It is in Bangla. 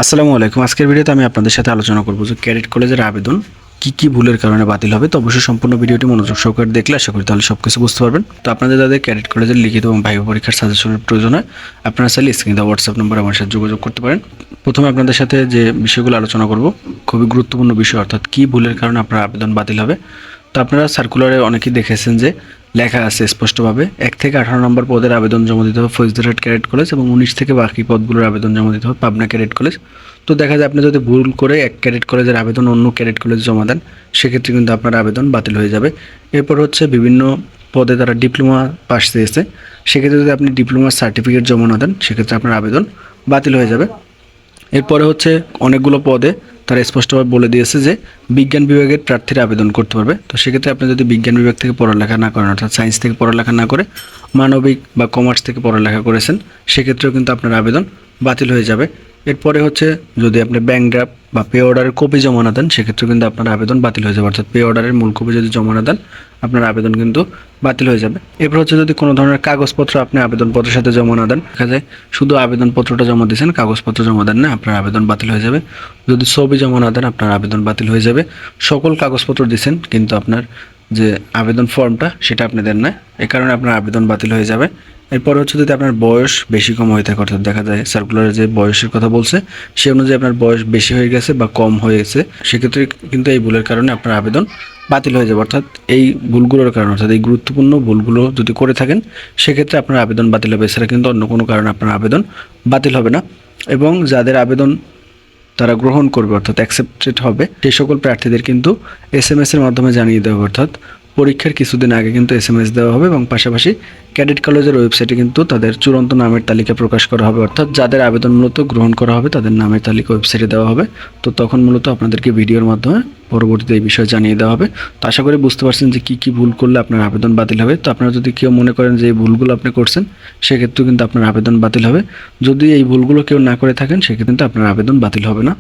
আসসালামু আলাইকুম। আজকের ভিডিওতে আমি আপনাদের সাথে আলোচনা করব যে ক্যাডেট কলেজের আবেদন কি ভুলের কারণে বাতিল হবে। তো অবশ্যই সম্পূর্ণ ভিডিওটি মনোযোগ সহকারে দেখলে আশা করি তাহলে সবকিছু বুঝতে পারবেন। তো আপনাদের যাদের ক্যাডেট কলেজের লিখিত এবং ভাইভা পরীক্ষার সাজেশনের প্রয়োজন হয়, আপনারা চাইলে স্ক্রিনে দেওয়া হোয়াটসঅ্যাপ নম্বরে আমার সাথে যোগাযোগ করতে পারেন। প্রথমে আপনাদের সাথে যে বিষয়গুলো আলোচনা করব, খুবই গুরুত্বপূর্ণ বিষয়, অর্থাৎ কী ভুলের কারণে আপনার আবেদন বাতিল হবে। তো আপনারা সার্কুলারে অনেকেই দেখেছেন যে লেখা আছে স্পষ্টভাবে 1 থেকে 18 নম্বর পদের আবেদন জমা দিতে হবে ফৌজদারহাট ক্যাডেট কলেজ এবং 19 থেকে বাকি পদগুলোর আবেদন জমা দিতে হবে পাবনা ক্যাডেট কলেজ। তো দেখা যায় আপনি যদি ভুল করে এক ক্যাডেট কলেজের আবেদন অন্য ক্যাডেট কলেজে জমা দেন, সেক্ষেত্রে কিন্তু আপনার আবেদন বাতিল হয়ে যাবে। এরপর হচ্ছে বিভিন্ন পদে তারা ডিপ্লোমা পাস চেয়েছে, সেক্ষেত্রে যদি আপনি ডিপ্লোমার সার্টিফিকেট জমা না দেন, সেক্ষেত্রে আপনার আবেদন বাতিল হয়ে যাবে। এরপরে হচ্ছে অনেকগুলো পদে তারা স্পষ্টভাবে বলে দিয়েছে যে বিজ্ঞান বিভাগের প্রার্থীরা আবেদন করতে পারবে। তো সেক্ষেত্রে আপনি যদি বিজ্ঞান বিভাগ থেকে পড়ালেখা না করেন, অর্থাৎ সায়েন্স থেকে পড়ালেখা না করে মানবিক বা কমার্স থেকে পড়ালেখা করেছেন, সেক্ষেত্রেও কিন্তু আপনার আবেদন বাতিল হয়ে যাবে। এরপরে হচ্ছে যদি আপনি ব্যাংক ড্রাফট বা পে অর্ডারের কপি জমা না দেন, সেক্ষেত্রে কিন্তু আপনার আবেদন বাতিল হয়ে যাবে। অর্থাৎ পে অর্ডারের মূল কপি যদি জমা না দেন, আপনার আবেদন কিন্তু বাতিল হয়ে যাবে। এরপর হচ্ছে যদি কোনো ধরনের কাগজপত্র আপনি আবেদনপত্রের সাথে জমা না দেন, দেখা যায় শুধু আবেদনপত্রটা জমা দিয়েছেন, কাগজপত্র জমা দেন না, আপনার আবেদন বাতিল হয়ে যাবে। যদি ছবি জমা না দেন, আপনার আবেদন বাতিল হয়ে যাবে। সকল কাগজপত্র দিয়েছেন কিন্তু আপনার যে আবেদন ফর্মটা সেটা আপনি দেন না, এই কারণে আপনার আবেদন বাতিল হয়ে যাবে। এরপর হচ্ছে যদি আপনার বয়স বেশি কম হয়ে থাকে, অর্থাৎ দেখা যায় সার্কুলারে যে বয়সের কথা বলছে সে অনুযায়ী আপনার বয়স বেশি হয়ে গেছে বা কম হয়েছে, সেক্ষেত্রে কিন্তু এই ভুলের কারণে আপনার আবেদন বাতিল হয়ে যাবে। অর্থাৎ এই ভুলগুলোর কারণে, অর্থাৎ এই গুরুত্বপূর্ণ ভুলগুলো যদি করে থাকেন, সেক্ষেত্রে আপনার আবেদন বাতিল হবে। এছাড়া কিন্তু অন্য কোনো কারণে আপনার আবেদন বাতিল হবে না। এবং যাদের আবেদন তারা গ্রহণ করবে, অর্থাৎ অ্যাকসেপ্টেড হবে, সেই সকল প্রার্থীদের কিন্তু SMS এর মাধ্যমে জানিয়ে দেওয়া হবে। অর্থাৎ পরীক্ষার কিছুদিন আগে কিন্তু SMS দেওয়া হবে এবং পাশাপাশি ক্যাডেট কলেজের ওয়েবসাইটে কিন্তু তাদের চূড়ান্ত নামের তালিকা প্রকাশ করা হবে। অর্থাৎ যাদের আবেদন মূলত গ্রহণ করা হবে তাদের নামের তালিকা ওয়েবসাইটে দেওয়া হবে। তো তখন মূলত আপনাদেরকে ভিডিওর মাধ্যমে পরবর্তীতে এই বিষয়ে জানিয়ে দেওয়া হবে। তো আশা করি বুঝতে পারছেন যে কী ভুল করলে আপনার আবেদন বাতিল হবে। তো আপনারা যদি কেউ মনে করেন যে এই ভুলগুলো আপনি করছেন, সেক্ষেত্রেও কিন্তু আপনার আবেদন বাতিল হবে। যদি এই ভুলগুলো কেউ না করে থাকেন, সেক্ষেত্রে কিন্তু আপনার আবেদন বাতিল হবে না।